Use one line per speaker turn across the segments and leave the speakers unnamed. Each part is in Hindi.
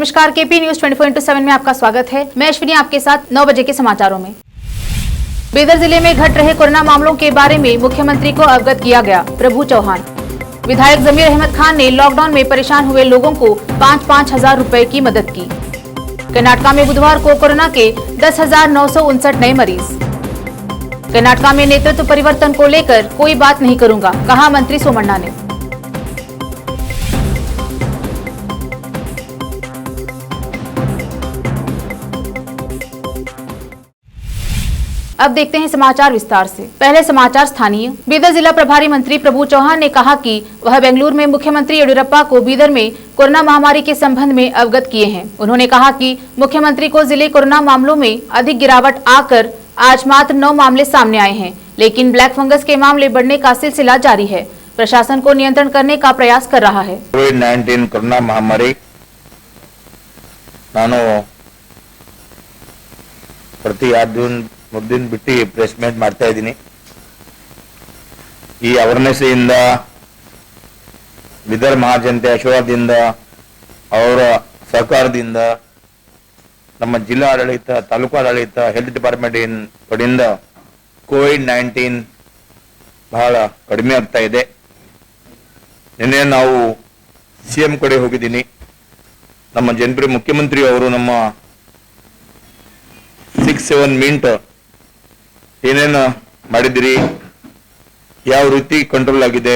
नमस्कार, केपी न्यूज 24/7 में आपका स्वागत है। मैं अश्विनी आपके साथ 9 बजे के समाचारों में। बीदर जिले में घट रहे कोरोना मामलों के बारे में मुख्यमंत्री को अवगत किया गया। प्रभु चौहान। विधायक जमीर अहमद खान ने लॉकडाउन में परेशान हुए लोगों को 5-5 हजार रुपए की मदद की। कर्नाटका में बुधवार को कोरोना के 10,959 नए मरीज। कर्नाटका में नेतृत्व परिवर्तन को लेकर कोई बात नहीं करूंगा, कहा मंत्री सोमण्णा ने। अब देखते हैं समाचार विस्तार से। पहले समाचार स्थानीय। बीदर जिला प्रभारी मंत्री प्रभु चौहान ने कहा कि वह बेंगलुरु में मुख्यमंत्री येडियुरप्पा को बीदर में कोरोना महामारी के संबंध में अवगत किए हैं। उन्होंने कहा कि मुख्यमंत्री को जिले कोरोना मामलों में अधिक गिरावट आकर आज मात्र 9 मामले सामने आए हैं, लेकिन ब्लैक फंगस के मामले बढ़ने का सिलसिला जारी है। प्रशासन को नियंत्रण करने का प्रयास कर रहा है।
कोविड-19 कोरोना महामारी ನಾನು ಪ್ರತಿ 3 ದಿನ ಬಿಟ್ಟು ಪ್ರೆಸ್ ಮೀಟ್ ಮಾಡ್ತಾ ಇದ್ದೀನಿ। ಈ ಅವೇರ್ನೆಸ್ ಇಂದ ಬಿದರ್ ಮಹಾಜನತೆ ಆಶೀರ್ವಾದದಿಂದ ಅವರ ಸಹಕಾರದಿಂದ ನಮ್ಮ ಜಿಲ್ಲಾ ಆಡಳಿತ, ತಾಲೂಕು ಆಡಳಿತ, ಹೆಲ್ತ್ ಡಿಪಾರ್ಟ್ಮೆಂಟ್ ಕಡೆಯಿಂದ ಕೋವಿಡ್-19 ಬಹಳ ಕಡಿಮೆ ಆಗ್ತಾ ಇದೆ। ನಿನ್ನೆ ನಾವು ಸಿಎಂ ಕಡೆ ಹೋಗಿದ್ದೀನಿ। ನಮ್ಮ ಜನಪ್ರಿಯ ಮುಖ್ಯಮಂತ್ರಿ ಅವರು ನಮ್ಮ 6-7 ಮಿನಿಟ್ ಏನೇನು ಮಾಡಿದಿರಿ, ಯಾವ ರೀತಿ ಕಂಟ್रोल आಗಿದೆ।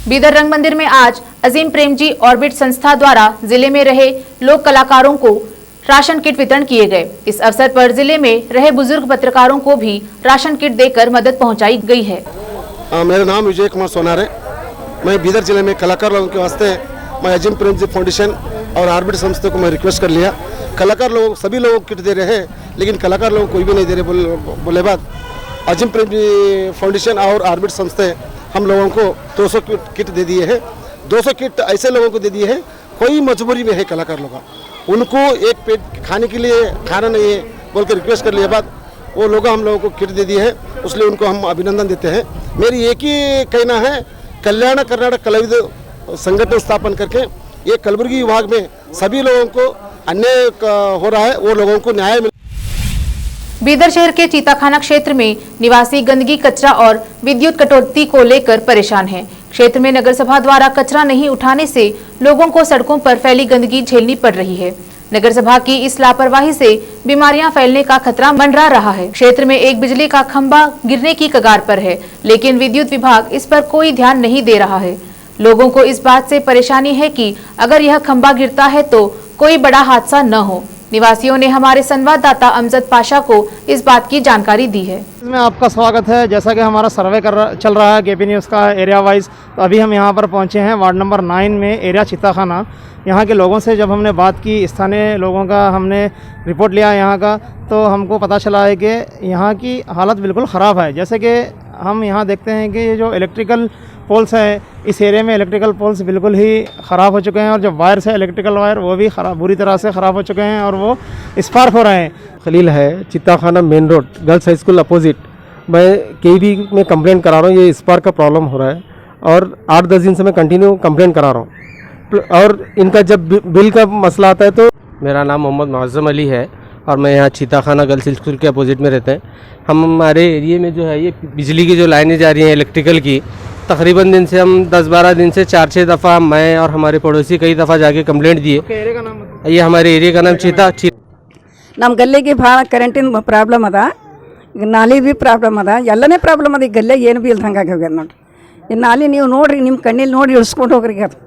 बीदर रंग मंदिर में आज अजीम प्रेमजी ऑर्बिट संस्था द्वारा जिले में रहे लोक कलाकारों को राशन किट वितरण किए गए। इस अवसर पर जिले में रहे बुजुर्ग पत्रकारों को भी राशन किट देकर मदद पहुंचाई गई है।
मेरा नाम विजय कुमार सोनार है। मैं बीदर जिले में कलाकार लोगों के वास्ते मैं अजीम प्रेमजी फाउंडेशन और ऑर्बिट संस्था को मैं रिक्वेस्ट कर लिया। कलाकार लोग सभी लोगों को किट दे रहे हैं, लेकिन कलाकार लोगों को कोई भी नहीं दे रहे। बोले बाद अजीम प्रेमजी फाउंडेशन और ऑर्बिट संस्था हम लोगों को 200 किट दे दिए हैं। 200 किट ऐसे लोगों को दे दिए हैं कोई मजबूरी में है कलाकार लोग, उनको एक पेट खाने के लिए खाना नहीं है बोल के रिक्वेस्ट कर लिया बाद वो लोग हम लोगों को किट दे दिए हैं, इसलिए उनको हम अभिनंदन देते हैं। मेरी एक ही कहना है, कल्याण कर्नाटक कलाविद संगठन स्थापन करके ये कलबुर्गी विभाग में सभी लोगों को अन्याय हो रहा है, वो लोगों को न्याय मिल।
बीदर शहर के चीताखाना क्षेत्र में निवासी गंदगी, कचरा और विद्युत कटौती को लेकर परेशान हैं। क्षेत्र में नगर सभा द्वारा कचरा नहीं उठाने से लोगों को सड़कों पर फैली गंदगी झेलनी पड़ रही है। नगर सभा की इस लापरवाही से बीमारियां फैलने का खतरा मंडरा रहा है। क्षेत्र में एक बिजली का खंभा गिरने की कगार पर है, लेकिन विद्युत विभाग इस पर कोई ध्यान नहीं दे रहा है। लोगों को इस बात से परेशानी है कि अगर यह खंभा गिरता है तो कोई बड़ा हादसा न हो। निवासियों ने हमारे संवाददाता अमजद पाशा को इस बात की जानकारी दी है।
इसमें आपका स्वागत है। जैसा कि हमारा सर्वे चल रहा है केपी न्यूज़ का एरिया वाइज, तो अभी हम यहाँ पर पहुँचे हैं वार्ड नंबर 9 में, एरिया चिताखाना। यहाँ के लोगों से जब हमने बात की, स्थानीय लोगों का हमने रिपोर्ट लिया यहाँ का, तो हमको पता चला है कि यहाँ की हालत बिल्कुल ख़राब है। जैसे कि हम यहाँ देखते हैं कि ये जो इलेक्ट्रिकल पोल्स है, इस एरिया में इलेक्ट्रिकल पोल्स बिल्कुल ही ख़राब हो चुके हैं, और जो वायर्स है इलेक्ट्रिकल वायर वो भी बुरी तरह से ख़राब हो चुके हैं और वो स्पार्क हो रहे हैं।
खलील है, Chittakhana main road, girls high school opposite. मैं केवी में कंप्लेंट करा रहा हूँ, ये स्पार्क का प्रॉब्लम हो रहा है और 8-10 दिन से मैं कंटिन्यू कंप्लेंट करा रहा हूँ। और इनका जब बिल का मसला आता है तो
मेरा नाम मोहम्मद मुअज़्ज़म अली है और मैं यहाँ चित्ताखाना गर्ल्स स्कूल के अपोजिट में रहते हैं। हमारे एरिए में जो है ये बिजली की जो लाइनें जा रही हैं इलेक्ट्रिकल की, तकरीबन दिन से हम 10-12 दिन से 4-6 दफ़ा मैं और हमारे पड़ोसी कई दफ़ा जाके कंप्लेंट दिए। ये हमारे एरिया का नाम
ನಮ್ಮ ಗಲ್ಲಿಗೆ ಭಾಳ ಕರೆಂಟಿನ ಪ್ರಾಬ್ಲಮ್ ಅದ, ನಾಲಿ ಭೀ ಪ್ರಾಬ್ಲಮ್ ಅದ, ಎಲ್ಲನೇ ಪ್ರಾಬ್ಲಮ್ ಅದ। ಈ ಗಲ್ಲೆ ಏನು ಭೀ ಇಲ್ದಂಗೆ ಆಗ್ಯಾವ ನೋಡ್ರಿ। ಈ ನಾಲಿ ನೀವು ನೋಡ್ರಿ, ನಿಮ್ಮ ಕಣ್ಣಲ್ಲಿ ನೋಡಿ ಇಳಿಸ್ಕೊಂಡು ಹೋಗ್ರಿ ಅದು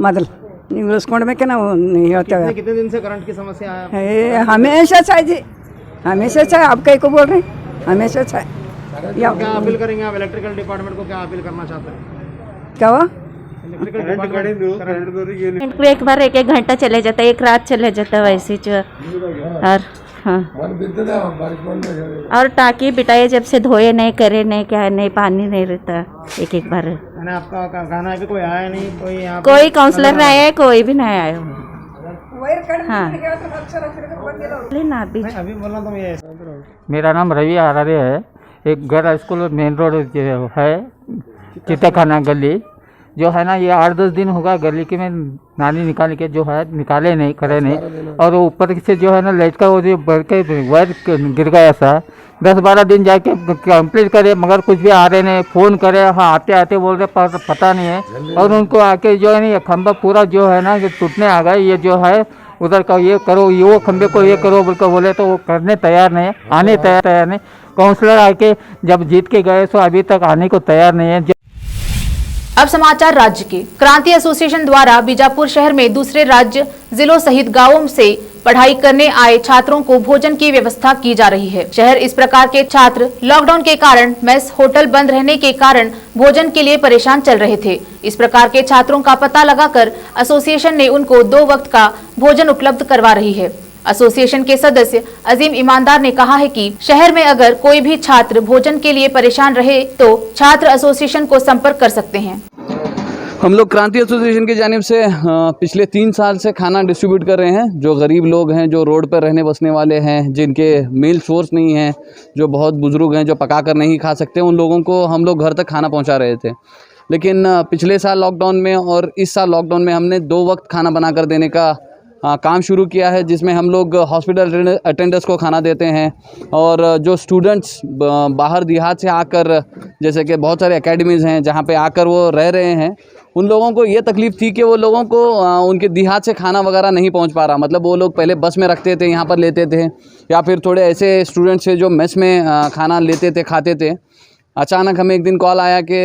ಮೊದಲು ನೀವು ಇಳಿಸ್ಕೊಂಡ್ಬೇಕೆ ನಾವು ಹೇಳ್ತೇವೆ।
कितने दिन से करंट की समस्या है?
हमेशा चाहे जी, हमेशा चाहे। आप कहीं को बोल रहे हैं, हमेशा चाहे।
क्या अपील करेंगे आप इलेक्ट्रिकल डिपार्टमेंट को, क्या अपील करना चाहते हैं?
क्या हुआ?
एक बार 1-1 घंटा चले जाता है, एक रात चले जाता है वैसे जो। और हाँ, और टाँकी बिटाए जब से धोए नहीं, करे नहीं, क्या नहीं, पानी नहीं रहता 1-1 बार।
आपका कहना है कि कोई आया नहीं,
कोई काउंसलर नहीं आया, कोई भी नहीं आया। हाँ,
अभी बोलना तुम ये।
मेरा नाम रवि आरारे है। एक गर्ल स्कूल मेन रोड है चित्ताखाना गली, जो है ना ये 8-10 दिन होगा गली के में नाली निकाल के जो है निकाले नहीं करे नहीं, और वो ऊपर से जो है ना लाइट का वो जो बढ़ के वायर गिर गया सा। 10-12 दिन जाके कंप्लीट करे मगर कुछ भी आ रहे नहीं, फ़ोन करे हाँ आते आते बोल रहे पता नहीं है, और उनको आके जो है ना ये खंभा पूरा जो है ना टूटने आ गया, ये जो है उधर का ये करो, ये वो खंभे को ये करो बोलकर बोले तो वो करने तैयार नहीं है, आने तैयार नहीं। काउंसलर आके जब जीत के गए तो अभी तक आने को तैयार नहीं है।
अब समाचार राज्य के। क्रांति एसोसिएशन द्वारा बीजापुर शहर में दूसरे राज्य जिलों सहित गांवों से पढ़ाई करने आए छात्रों को भोजन की व्यवस्था की जा रही है। शहर इस प्रकार के छात्र लॉकडाउन के कारण मेस होटल बंद रहने के कारण भोजन के लिए परेशान चल रहे थे। इस प्रकार के छात्रों का पता लगाकर एसोसिएशन ने उनको 2 वक्त का भोजन उपलब्ध करवा रही है। एसोसिएशन के सदस्य अजीम ईमानदार ने कहा है कि शहर में अगर कोई भी छात्र भोजन के लिए परेशान रहे तो छात्र एसोसिएशन को संपर्क कर सकते हैं।
हम लोग क्रांति एसोसिएशन की जानिब से पिछले 3 साल से खाना डिस्ट्रीब्यूट कर रहे हैं। जो गरीब लोग हैं, जो रोड पर रहने बसने वाले हैं, जिनके मील सोर्स नहीं है, जो बहुत बुजुर्ग हैं, जो पका कर नहीं खा सकते, उन लोगों को हम लोग घर तक खाना पहुंचा रहे थे। लेकिन पिछले साल लॉकडाउन में और इस साल लॉकडाउन में हमने 2 वक्त खाना बना कर देने का काम शुरू किया है, जिसमें हम लोग हॉस्पिटल अटेंडर्स को खाना देते हैं, और जो स्टूडेंट्स बाहर देहात से आकर, जैसे कि बहुत सारे एकेडमीज़ हैं जहाँ पे आकर वो रह रहे हैं, उन लोगों को ये तकलीफ़ थी कि वो लोगों को उनके देहात से खाना वगैरह नहीं पहुँच पा रहा। मतलब वो लोग पहले बस में रखते थे, यहाँ पर लेते थे, या फिर थोड़े ऐसे स्टूडेंट्स थे जो मेस में खाना लेते थे, खाते थे। अचानक हमें एक दिन कॉल आया कि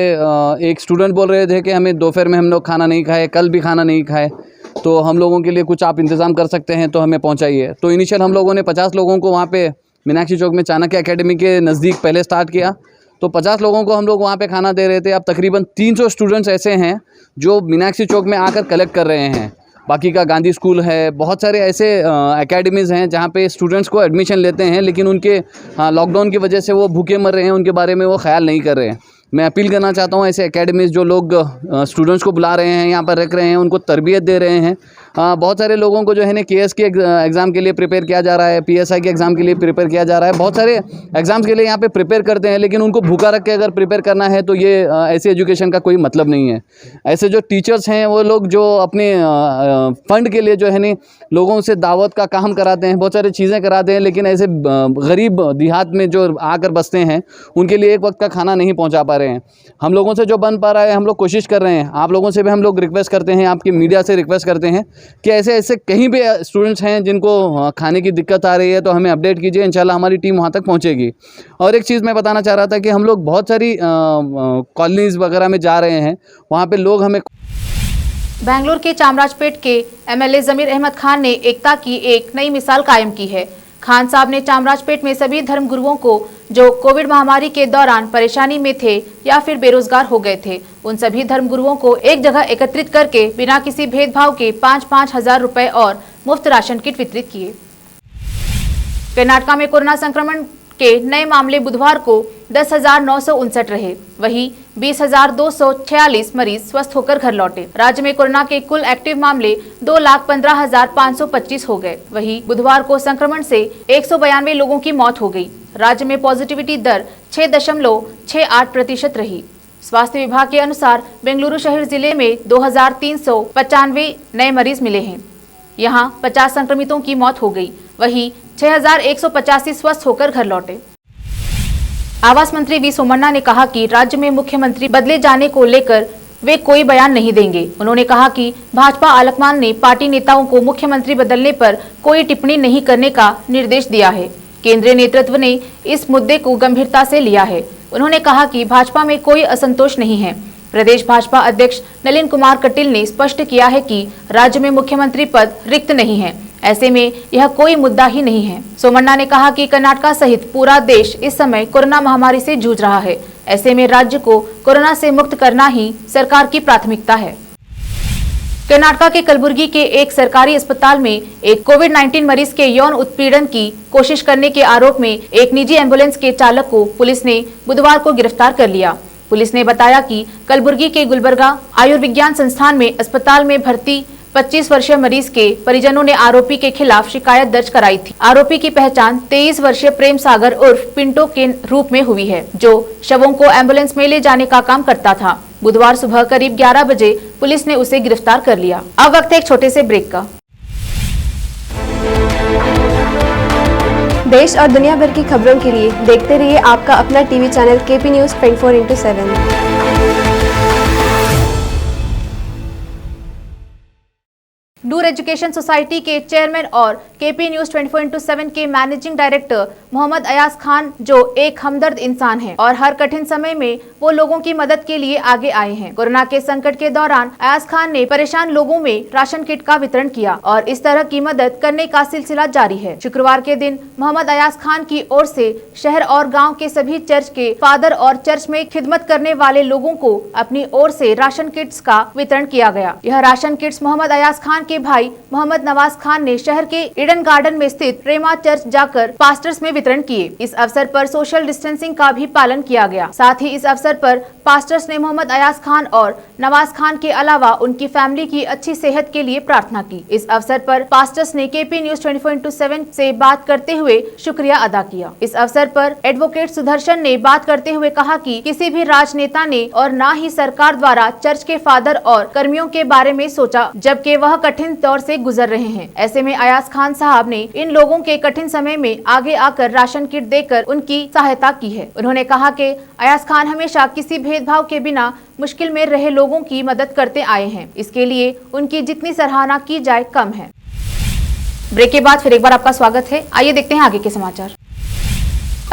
एक स्टूडेंट बोल रहे थे कि हमें दोपहर में हम लोग खाना नहीं खाए, कल भी खाना नहीं खाए, तो हम लोगों के लिए कुछ आप इंतज़ाम कर सकते हैं तो हमें पहुंचाइए। तो इनिशियल हम लोगों ने 50 लोगों को वहाँ पे मीनाक्षी चौक में चाणक्य एकेडमी के नज़दीक पहले स्टार्ट किया। तो 50 लोगों को हम लोग वहाँ पे खाना दे रहे थे। अब तकरीबन 300 स्टूडेंट्स ऐसे हैं जो मीनाक्षी चौक में आकर कलेक्ट कर रहे हैं। बाकी का गांधी स्कूल है, बहुत सारे ऐसे एकेडमीज़ हैं जहाँ पे स्टूडेंट्स को एडमिशन लेते हैं, लेकिन उनके लॉकडाउन की वजह से वो भूखे मर रहे हैं, उनके बारे में वो ख्याल नहीं कर रहे हैं। मैं अपील करना चाहता हूँ ऐसे एकेडमीज़ जो लोग स्टूडेंट्स को बुला रहे हैं, यहाँ पर रख रहे हैं, उनको तरबियत दे रहे हैं। बहुत सारे लोगों को जो है ना KS के एग्ज़ाम के लिए प्रिपेयर किया जा रहा है, PSI के एग्ज़ाम के लिए प्रिपेयर किया जा रहा है। बहुत सारे एग्ज़ाम्स के लिए यहाँ पे प्रिपेयर करते हैं, लेकिन उनको भूखा रख के अगर प्रिपेयर करना है तो ये ऐसे एजुकेशन का कोई मतलब नहीं है। ऐसे जो टीचर्स हैं वो लोग जो अपने फ़ंड के लिए जो है ना लोगों से दावत का काम कराते हैं, बहुत सारी चीज़ें कराते हैं, लेकिन ऐसे गरीब देहात में जो आकर बसते हैं उनके लिए एक वक्त का खाना नहीं पहुँचा पा रहे हैं। हम लोगों से जो बन पा रहा है हम लोग कोशिश कर रहे हैं। आप लोगों से भी हम लोग रिक्वेस्ट करते हैं, आपकी मीडिया से रिक्वेस्ट करते हैं कि ऐसे ऐसे कहीं भी स्टूडेंट्स हैं जिनको खाने की दिक्कत आ रही है तो हमें अपडेट कीजिए, इंशाल्लाह हमारी टीम वहाँ तक पहुँचेगी। और एक चीज़ मैं बताना चाह रहा था कि हम लोग बहुत सारी कॉलोनीज़ वगैरह में जा रहे हैं, वहाँ पर लोग हमें।
बेंगलुरु के चामराजपेट के MLA जमीर अहमद खान ने एकता की एक नई मिसाल कायम की है। खान साहब ने चामराजपेट में सभी धर्म गुरुओं को जो कोविड महामारी के दौरान परेशानी में थे या फिर बेरोजगार हो गए थे, उन सभी धर्म गुरुओं को एक जगह एकत्रित करके बिना किसी भेदभाव के 5-5 हजार रुपए और मुफ्त राशन किट वितरित किए। कर्नाटक में कोरोना संक्रमण के नए मामले बुधवार को 10,959 रहे, वहीं 20,246 मरीज स्वस्थ होकर घर लौटे। राज्य में कोरोना के कुल एक्टिव मामले 2,15,525 हो गए। वहीं बुधवार को संक्रमण से 192 लोगों की मौत हो गई। राज्य में पॉजिटिविटी दर 6.68% रही। स्वास्थ्य विभाग के अनुसार बेंगलुरु शहर जिले में 2,395 नए मरीज मिले हैं। यहां 50 संक्रमितों की मौत हो गई, वहीं 6,185 स्वस्थ होकर घर लौटे। आवास मंत्री वी सोमन्ना ने कहा कि राज्य में मुख्यमंत्री बदले जाने को लेकर वे कोई बयान नहीं देंगे। उन्होंने कहा कि भाजपा आलकमान ने पार्टी नेताओं को मुख्यमंत्री बदलने पर कोई टिप्पणी नहीं करने का निर्देश दिया है। केंद्रीय नेतृत्व ने इस मुद्दे को गंभीरता से लिया है। उन्होंने कहा कि भाजपा में कोई असंतोष नहीं है। प्रदेश भाजपा अध्यक्ष नलिन कुमार कटील ने स्पष्ट किया है कि राज्य में मुख्यमंत्री पद रिक्त नहीं है, ऐसे में यह कोई मुद्दा ही नहीं है। सोमन्ना ने कहा कि कर्नाटक सहित पूरा देश इस समय कोरोना महामारी से जूझ रहा है, ऐसे में राज्य को कोरोना से मुक्त करना ही सरकार की प्राथमिकता है। कर्नाटक के कलबुर्गी के एक सरकारी अस्पताल में एक कोविड-19 मरीज के यौन उत्पीड़न की कोशिश करने के आरोप में एक निजी एम्बुलेंस के चालक को पुलिस ने बुधवार को गिरफ्तार कर लिया। पुलिस ने बताया कि कलबुर्गी के गुलबर्गा आयुर्विज्ञान संस्थान में अस्पताल में भर्ती 25 वर्षीय मरीज के परिजनों ने आरोपी के खिलाफ शिकायत दर्ज कराई थी। आरोपी की पहचान 23 वर्षीय प्रेम सागर उर्फ पिंटो के रूप में हुई है, जो शवों को एम्बुलेंस में ले जाने का काम करता था। बुधवार सुबह करीब 11 बजे पुलिस ने उसे गिरफ्तार कर लिया। अब वक्त है एक छोटे से ब्रेक का।
देश और दुनिया भर की खबरों के लिए देखते रहिए आपका अपना टीवी चैनल केपी न्यूज़ 24/7।
नूर एजुकेशन सोसाइटी के चेयरमैन और केपी न्यूज 24/7 के मैनेजिंग डायरेक्टर मोहम्मद अयाज खान जो एक हमदर्द इंसान हैं और हर कठिन समय में वो लोगों की मदद के लिए आगे आए हैं। कोरोना के संकट के दौरान अयाज खान ने परेशान लोगों में राशन किट का वितरण किया और इस तरह की मदद करने का सिलसिला जारी है। शुक्रवार के दिन मोहम्मद अयाज खान की ओर से शहर और गाँव के सभी चर्च के फादर और चर्च में खिदमत करने वाले लोगों को अपनी ओर से राशन किट्स का वितरण किया गया। यह राशन किट्स मोहम्मद अयाज खान के भाई मोहम्मद नवाज खान ने शहर के ईडन गार्डन में स्थित रेमा चर्च जाकर पास्टर्स में वितरण किए। इस अवसर पर सोशल डिस्टेंसिंग का भी पालन किया गया। साथ ही इस अवसर पर पास्टर्स ने मोहम्मद अयाज खान और नवाज खान के अलावा उनकी फैमिली की अच्छी सेहत के लिए प्रार्थना की। इस अवसर पर पास्टर्स ने केपी न्यूज 24/7 से बात करते हुए शुक्रिया अदा किया। इस अवसर पर एडवोकेट सुदर्शन ने बात करते हुए कहा कि किसी भी राजनेता ने और न ही सरकार द्वारा चर्च के फादर और कर्मियों के बारे में सोचा, जबकि वह कठिन दौर से गुजर रहे हैं। ऐसे में अयाज खान साहब ने इन लोगों के कठिन समय में आगे आकर राशन किट देकर उनकी सहायता की है। उन्होंने कहा कि अयाज खान हमेशा किसी भेदभाव के बिना मुश्किल में रहे लोगों की मदद करते आए हैं। इसके लिए उनकी जितनी सराहना की जाए कम है। ब्रेक के बाद फिर एक बार आपका स्वागत है। आइए देखते हैं आगे के समाचार।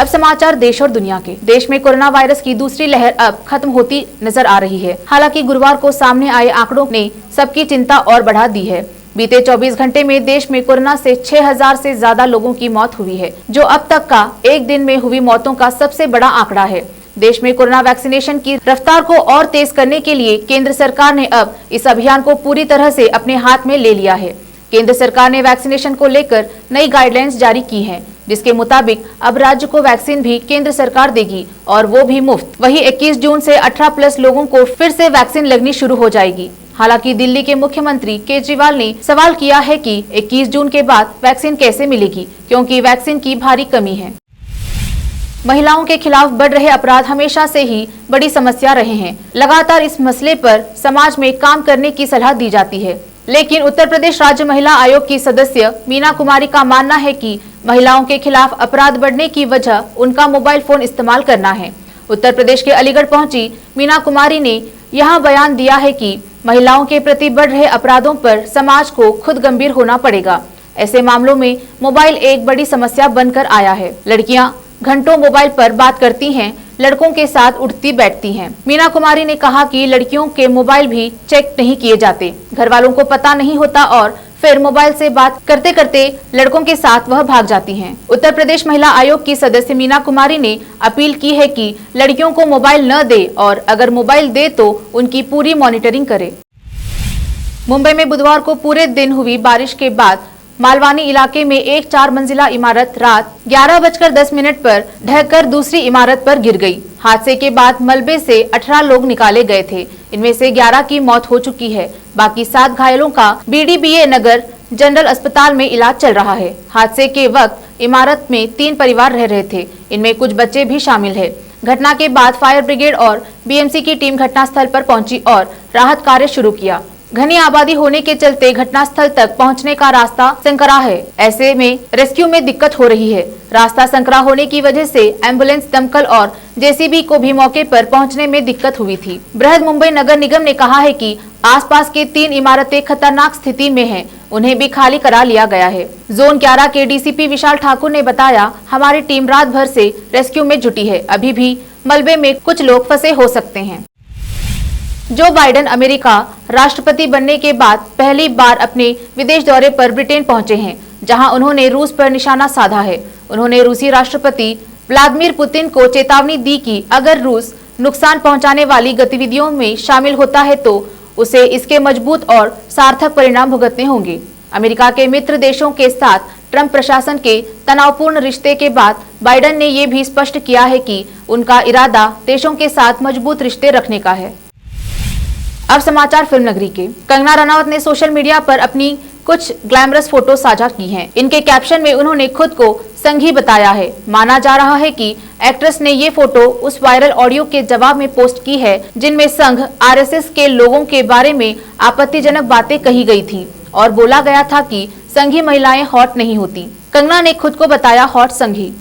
अब समाचार देश और दुनिया के। देश में कोरोना वायरस की दूसरी लहर अब खत्म होती नजर आ रही है। हालांकि गुरुवार को सामने आए आंकड़ों ने सबकी चिंता और बढ़ा दी है। बीते 24 घंटे में देश में कोरोना से 6000 से ज्यादा लोगों की मौत हुई है, जो अब तक का एक दिन में हुई मौतों का सबसे बड़ा आंकड़ा है। देश में कोरोना वैक्सीनेशन की रफ्तार को और तेज करने के लिए केंद्र सरकार ने अब इस अभियान को पूरी तरह से अपने हाथ में ले लिया है। केंद्र सरकार ने वैक्सीनेशन को लेकर नई गाइडलाइंस जारी की हैं, जिसके मुताबिक अब राज्य को वैक्सीन भी केंद्र सरकार देगी और वो भी मुफ्त। वहीं 21 जून से 18+ लोगों को फिर से वैक्सीन लगनी शुरू हो जाएगी। हालांकि दिल्ली के मुख्यमंत्री केजरीवाल ने सवाल किया है कि 21 जून के बाद वैक्सीन कैसे मिलेगी, क्योंकि वैक्सीन की भारी कमी है। महिलाओं के खिलाफ बढ़ रहे अपराध हमेशा से ही बड़ी समस्या रहे हैं। लगातार इस मसले पर समाज में काम करने की सलाह दी जाती है, लेकिन उत्तर प्रदेश राज्य महिला आयोग की सदस्य मीना कुमारी का मानना है कि महिलाओं के खिलाफ अपराध बढ़ने की वजह उनका मोबाइल फोन इस्तेमाल करना है। उत्तर प्रदेश के अलीगढ़ पहुंची मीना कुमारी ने यहां बयान दिया है कि महिलाओं के प्रति बढ़ रहे अपराधों पर समाज को खुद गंभीर होना पड़ेगा। ऐसे मामलों में मोबाइल एक बड़ी समस्या बनकर आया है। लड़कियां घंटों मोबाइल पर बात करती हैं, लड़कों के साथ उठती बैठती हैं। मीना कुमारी ने कहा कि लड़कियों के मोबाइल भी चेक नहीं किए जाते, घर वालों को पता नहीं होता और फिर मोबाइल से बात करते करते लड़कों के साथ वह भाग जाती हैं। उत्तर प्रदेश महिला आयोग की सदस्य मीना कुमारी ने अपील की है कि लड़कियों को मोबाइल न दे और अगर मोबाइल दे तो उनकी पूरी मॉनिटरिंग करे। मुंबई में बुधवार को पूरे दिन हुई बारिश के बाद मालवानी इलाके में एक 4 मंजिला इमारत रात 11:10 पर ढहकर दूसरी इमारत पर गिर गई। हादसे के बाद मलबे से 18 लोग निकाले गए थे। इनमें से 11 की मौत हो चुकी है। बाकी 7 घायलों का बीडीबीए नगर जनरल अस्पताल में इलाज चल रहा है। हादसे के वक्त इमारत में 3 परिवार रह रहे थे, इनमें कुछ बच्चे भी शामिल है। घटना के बाद फायर ब्रिगेड और बीएमसी की टीम घटनास्थल पर पहुंची और राहत कार्य शुरू किया। घनी आबादी होने के चलते घटनास्थल तक पहुंचने का रास्ता संकरा है। ऐसे में रेस्क्यू में दिक्कत हो रही है। रास्ता संकरा होने की वजह से एम्बुलेंस, दमकल और जेसीबी को भी मौके पर पहुंचने में दिक्कत हुई थी। बृहद मुंबई नगर निगम ने कहा है कि आसपास के 3 इमारतें खतरनाक स्थिति में हैं, उन्हें भी खाली करा लिया गया है। जोन 11 के डीसीपी विशाल ठाकुर ने बताया, हमारी टीम रात भर से रेस्क्यू में जुटी है। अभी भी मलबे में कुछ लोग फंसे हो सकते हैं। जो बाइडेन अमेरिका राष्ट्रपति बनने के बाद पहली बार अपने विदेश दौरे पर ब्रिटेन पहुंचे हैं, जहां उन्होंने रूस पर निशाना साधा है। उन्होंने रूसी राष्ट्रपति व्लादिमीर पुतिन को चेतावनी दी कि अगर रूस नुकसान पहुंचाने वाली गतिविधियों में शामिल होता है तो उसे इसके मजबूत और सार्थक परिणाम भुगतने होंगे। अमेरिका के मित्र देशों के साथ ट्रंप प्रशासन के तनावपूर्ण रिश्ते के बाद बाइडेन ने ये भी स्पष्ट किया है कि उनका इरादा देशों के साथ मजबूत रिश्ते रखने का है। अब समाचार फिल्म नगरी के। कंगना रनावत ने सोशल मीडिया पर अपनी कुछ ग्लैमरस फोटो साझा की हैं। इनके कैप्शन में उन्होंने खुद को संघी बताया है। माना जा रहा है कि एक्ट्रेस ने ये फोटो उस वायरल ऑडियो के जवाब में पोस्ट की है जिनमें संघ आरएसएस के लोगों के बारे में आपत्तिजनक बातें कही गई थी और बोला गया था कि संघी महिलाएं हॉट नहीं होती। कंगना ने खुद को बताया हॉट संघी।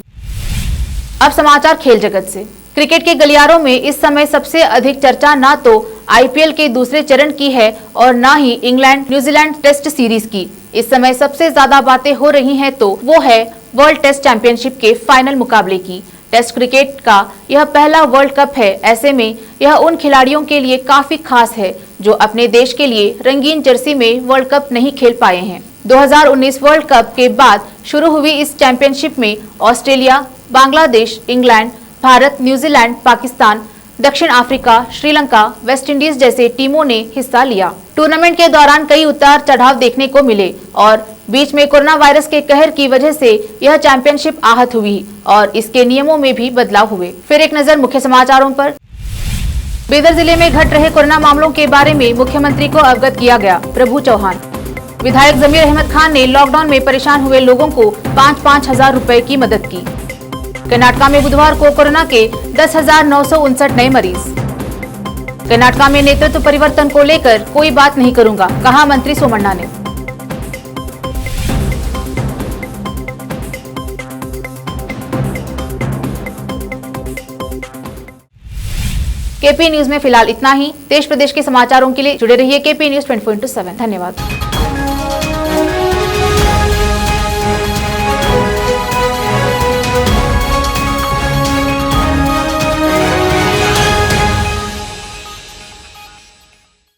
अब समाचार खेल जगत से। क्रिकेट के गलियारों में इस समय सबसे अधिक चर्चा ना तो आईपीएल के दूसरे चरण की है और ना ही इंग्लैंड न्यूजीलैंड टेस्ट सीरीज की। इस समय सबसे ज्यादा बातें हो रही हैं तो वो है वर्ल्ड टेस्ट चैंपियनशिप के फाइनल मुकाबले की। टेस्ट क्रिकेट का यह पहला वर्ल्ड कप है। ऐसे में यह उन खिलाड़ियों के लिए काफी खास है जो अपने देश के लिए रंगीन जर्सी में वर्ल्ड कप नहीं खेल पाए हैं। 2019 वर्ल्ड कप के बाद शुरू हुई इस चैंपियनशिप में Australia, Bangladesh, England, Bharat, New Zealand, Pakistan, दक्षिण अफ्रीका, श्रीलंका, वेस्ट इंडीज जैसे टीमों ने हिस्सा लिया। टूर्नामेंट के दौरान कई उतार चढ़ाव देखने को मिले और बीच में कोरोना वायरस के कहर की वजह से यह चैंपियनशिप आहत हुई और इसके नियमों में भी बदलाव हुए। फिर एक नजर मुख्य समाचारों पर। बेदर जिले में घट रहे कोरोना मामलों के बारे में मुख्यमंत्री को अवगत किया गया। प्रभु चौहान। विधायक जमीर अहमद खान ने लॉकडाउन में परेशान हुए लोगों को 5-5 हजार रुपए की मदद की। कर्नाटका में बुधवार को कोरोना के 10,959 नए मरीज। कर्नाटका में नेतृत्व परिवर्तन को लेकर कोई बात नहीं करूंगा, कहा मंत्री सोमण्णा ने। केपी न्यूज में फिलहाल इतना ही। देश प्रदेश के समाचारों के लिए जुड़े रहिए केपी न्यूज 24/7। धन्यवाद।